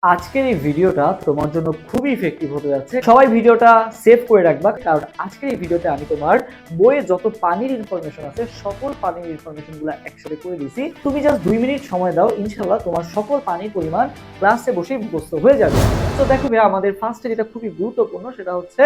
আজকের এই ভিডিওটা তোমার জন্য খুবই ইফেক্টিভ হতে যাচ্ছে। সবাই ভিডিওটা সেভ করে রাখবা, কারণ আজকের এই ভিডিওতে আমি তোমার বইয়ে যত পানির ইনফরমেশন আছে সকল পানির ইনফরমেশন গুলো একসাথে করে দিয়েছি। তুমি জাস্ট 2 মিনিট সময় দাও, ইনশাল্লাহ তোমার সকল পানির পরিমাণ ক্লাসে বসে মুখস্থ হয়ে যাবে। তো দেখো ভাই, আমাদের ফার্স্টে যেটা খুবই গুরুত্বপূর্ণ সেটা হচ্ছে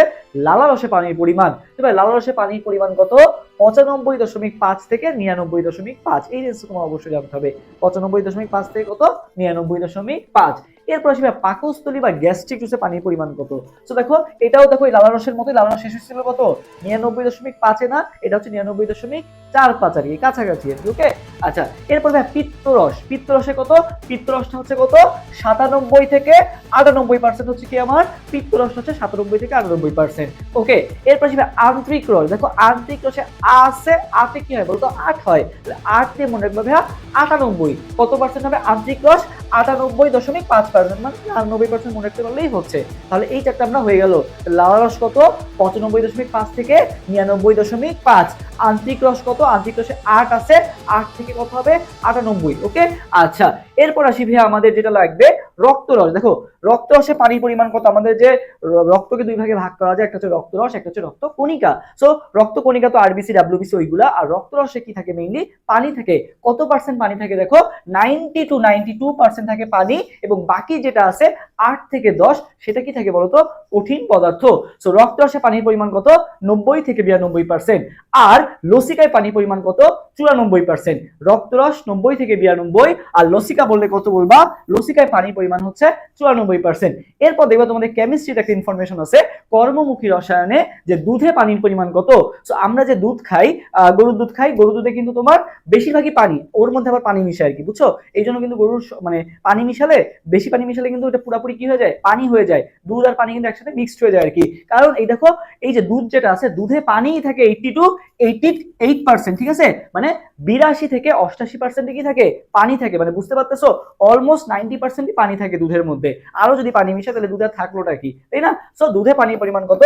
লালারসে পানির পরিমাণ। তো ভাই, লালারসে পানির পরিমাণ কত? 95.5 থেকে 99.5। এই রেঞ্জটা তোমার অবশ্যই জানতে হবে। 95.5 থেকে কত? 99.5। এরপর আসবে পাকস্থলী বা গ্যাস্ট্রিক জুসে পানির পরিমাণ কত। তো দেখো, এটাও দেখো লালারসের মতোই। লালারস শেষ হচ্ছিল কত? 99.5-এ না, এটা হচ্ছে 99.45 আর কি, কাছাকাছি আর কি। ওকে, আচ্ছা। এরপর ভাই পিত্তরস। পিত্তরসে কত? পিত্তরসটা হচ্ছে কত? 97 থেকে 98% হচ্ছে কি আমার পিত্তরসটা হচ্ছে 97 থেকে 98%। ওকে, এরপর আসবে আন্তরিক রস। দেখো, আন্তরিক রসে আছে, আতে কি হয় বলতো? 8 হয়। তাহলে 8 দিয়ে মনে রাখবে ভাইয়া 98। কত পার্সেন্ট হবে আন্তরিক রস? 98.5%, মানে 90% মনে রাখতে পারলেই হচ্ছে। তাহলে এই চারটা আমরা হয়ে গেল। লালা রস কত? 95.5 থেকে 99.5। আন্তরিক রস কত? আন্তরিক রসে 8 আছে, 8 থেকে কত হবে? 98। ওকে, আচ্ছা। এরপর আসি ভাইয়া আমাদের যেটা লাগবে রক্তরস। দেখো, রক্তরসে পানির পরিমাণ কত? আমাদের যে রক্তকে দুই ভাগে ভাগ করা যায়, একটা হচ্ছে রক্তরস, একটা হচ্ছে রক্তকণিকা। সো রক্তকণিকা তো আরবিসি, ডাব্লিউবিসি ওইগুলা, আর রক্তরসে কি থাকে? মেইনলি পানি থাকে। কত পার্সেন্ট পানি থাকে? দেখো, 90 to 92% থাকে পানি, এবং বাকি যেটা আছে 8 থেকে 10 সেটা কি থাকে বলতো? কঠিন পদার্থ। সো রক্তরসে পানির পরিমাণ কত? 90 থেকে 92%। আর লসিকায় পানির পরিমাণ কত? 94%। রক্তরস 90 থেকে 92, আর লসিকা বললে কত বলবা? লসিকায় পানির পরিমাণ হচ্ছে 94%। এরপর দেখবা তোমাদের কেমিস্ট্রির একটা ইনফরমেশন আছে, কর্মমুখী রসায়নে, যে দুধে পানির পরিমাণ কত। সো আমরা যে দুধ খাই, গরুর দুধ খাই, গরুর দুধে কিন্তু তোমার বেশিরভাগই পানি, ওর মধ্যে আবার পানি মিশায় আর কি, বুঝছো? এই জন্য কিন্তু গরুর মানে পানি মিশালে, বেশি পানি মিশালে কিন্তু এটা পুরোপুরি কি হয়ে যায়? পানি হয়ে যায়। দুধ আর পানি কিন্তু একসাথে মিক্সড হয়ে যায় আর কি। কারণ এই দেখো, এই যে দুধ যেটা আছে, দুধে পানিই থাকে 80 to 88%, ঠিক আছে? মানে 82 থেকে 88% কি থাকে? পানি থাকে। মানে বুঝতে পারতেছো, অলমোস্ট 90% পানি থাকে দুধের মধ্যে। আরো যদি পানি মিশায় তাহলে দুধের থাকলোটা কি, তাই না? সো দুধে পানির পরিমাণ কত?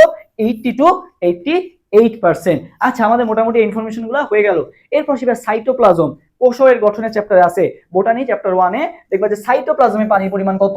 80 to 88%। আচ্ছা, আমাদের মোটামুটি ইনফরমেশন গুলো হয়ে গেল। এরপর সেটা সাইটোপ্লাজম, কোষের গঠনের চ্যাপ্টারে আছে, বোটানি চ্যাপ্টার 1-এ দেখবা যে সাইটোপ্লাজমে পানির পরিমাণ কত?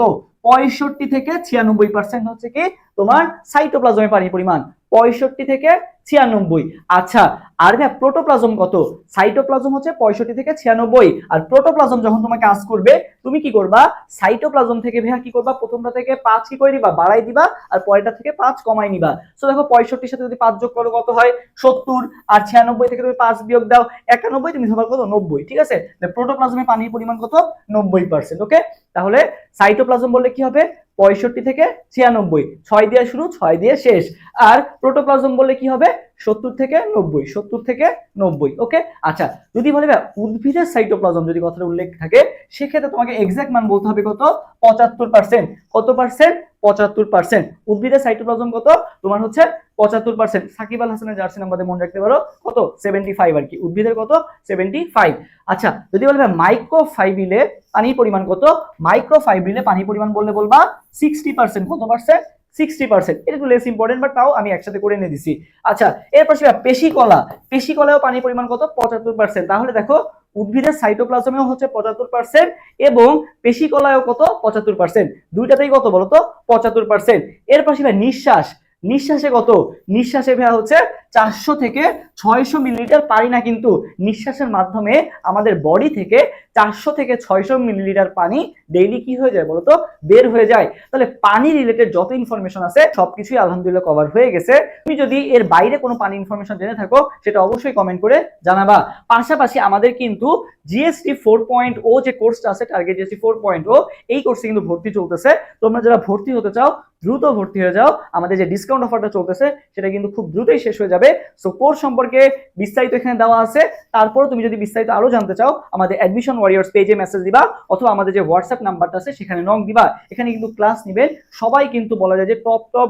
65 থেকে 96% হচ্ছে কি তোমার সাইটোপ্লাজমে পানির পরিমাণ। 65 থেকে 96। আচ্ছা, আর ভাই প্রোটোপ্লাজম কত? সাইটোপ্লাজম হচ্ছে 65 থেকে 96, আর প্রোটোপ্লাজম যখন তোমাকে আস্ক করবে, তুমি কি করবা? সাইটোপ্লাজম থেকে ভাইয়া কি করবা? প্রথমটা থেকে 5 কি করে দিবা? বাড়াই দিবা, আর পরেরটা থেকে 5 কমাই নিবা। সো দেখো, 65-র সাথে যদি 5 যোগ করো কত হয়? 70। আর 96 থেকে তুমি 5 বিয়োগ দাও 91, তুমি ধরবা কত? 90। ঠিক আছে, প্রোটোপ্লাজমে পানির পরিমাণ কত? 90%। ওকে, তাহলে সাইটোপ্লাজম বললে কি হবে? 65 থেকে 96, 6 দিয়ে শুরু, 6 দিয়ে শেষ। আর প্রোটোপ্লাজম বললে কি হবে? 70 থেকে 90, 70 থেকে 90। ওকে, আচ্ছা। যদি বলে উদ্ভিদের সাইটোপ্লাজম যদি কথাটা উল্লেখ থাকে, সেক্ষেত্রে তোমাকে এক্সাক্ট মান বলতে হবে কত? 75%। কত পার্সেন্ট? 75%। উদ্ভিদের সাইটোপ্লাজম কত? তোমার হচ্ছে 75%। সাকিব আল হাসানের জার্সি নাম্বারে মনে রাখতে পারো কত? 75 আর কি। উদ্ভিদের কত? 75। আচ্ছা, যদি বলবে মাইক্রোফাইবিলে পানির পরিমাণ কত? মাইক্রোফাইব্রিলে পানির পরিমাণ বললে বলবা 60%। কত পার্সেন্ট? 60%। এটা একটু লেস ইম্পর্টেন্ট, বাট তাও আমি একসাথে করে এনে দিছি। আচ্ছা, এরপর সেটা পেশিকলা। পেশিকলায়ও পানির পরিমাণ কত? 75%। তাহলে দেখো, উদ্ভিদের সাইটোপ্লাজমেও হচ্ছে 75%, এবং পেশিকলায়ও কত? 75%। দুইটাতেই কত বলতো? 75%। এর পাশে নিঃশ্বাস। নিঃশ্বাসে কত? নিঃশ্বাসে ভাইয়া হচ্ছে 400 থেকে 600 মিলিলিটার পানি, না কিন্তু নিঃশ্বাসের মাধ্যমে আমাদের বডি থেকে 400 থেকে 600 মিলিলিটার পানি ডেইলি কি হয়ে যায় বলতো? বের হয়ে যায়। তাহলে পানি রিলেটেড যত ইনফরমেশন আছে সবকিছুই আলহামদুলিল্লাহ কভার হয়ে গেছে। তুমি যদি এর বাইরে কোনো পানি ইনফরমেশন জেনে থাকো, সেটা অবশ্যই কমেন্ট করে জানাবা। পাশাপাশি আমাদের কিন্তু জিএসটি 4.0 যে কোর্সটা আছে, টার্গেট জিএসটি 4.0, এই কোর্সে কিন্তু ভর্তি চলতেছে। তোমরা যারা ভর্তি হতে চাও দ্রুত ভর্তি হয়ে যাও। আমাদের যে ডিসকাউন্ট অফারটা চলতেছে সেটা কিন্তু খুব দ্রুতই শেষ হয়ে যাবে। সো কোর্স সম্পর্কে বিস্তারিত এখানে দেওয়া আছে। তারপর তুমি যদি বিস্তারিত আরো জানতে চাও, আমাদের অ্যাডমিশন ওয়ারিয়র্স পেজে মেসেজ দিবা, অথবা আমাদের যে হোয়াটসঅ্যাপ নাম্বারটা আছে সেখানে নক দিবা। এখানে কিন্তু ক্লাস নিবে সবাই, কিন্তু বলা যায় যে টপ টপ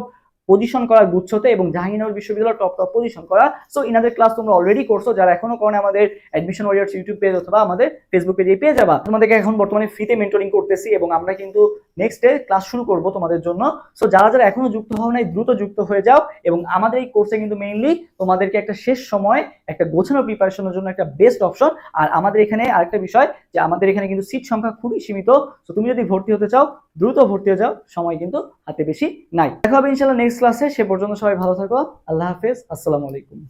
পজিশন করা গুচ্ছতে, এবং জাহাঙ্গীরনগর বিশ্ববিদ্যালয় টপ টপ পজিশন করা। সো ইনাদের ক্লাস তোমরা অলরেডি করছো, যারা এখনো করো আমাদের অ্যাডমিশন ওয়ারিয়র্স ইউটিউব পেজ অথবা আমাদের ফেসবুক পেজে পেয়ে যাবা। তোমাদেরকে এখন বর্তমানে ফ্রিতে মেন্টরিং করতেছি, এবং আমরা কিন্তু নেক্সট ডে ক্লাস শুরু করব তোমাদের জন্য। সো যারা যারা এখনো যুক্ত হও নাই দ্রুত যুক্ত হয়ে যাও, এবং আমাদের এই কোর্সে কিন্তু মেইনলি তোমাদেরকে একটা শেষ সময় একটা গোছানো প্রিপারেশনের জন্য একটা বেস্ট অপশন। আর আমাদের এখানে আরেকটা বিষয় যে আমাদের এখানে কিন্তু সিট সংখ্যা খুবই সীমিত। তো তুমি যদি ভর্তি হতে চাও দ্রুত ভর্তি হয়ে যাও, সময় কিন্তু হাতে বেশি নাই। দেখা হবে ইনশাআল্লাহ নেক্সট ক্লাসে। সে পর্যন্ত সবাই ভালো থাকো। আল্লাহ হাফেজ, আসসালামু আলাইকুম।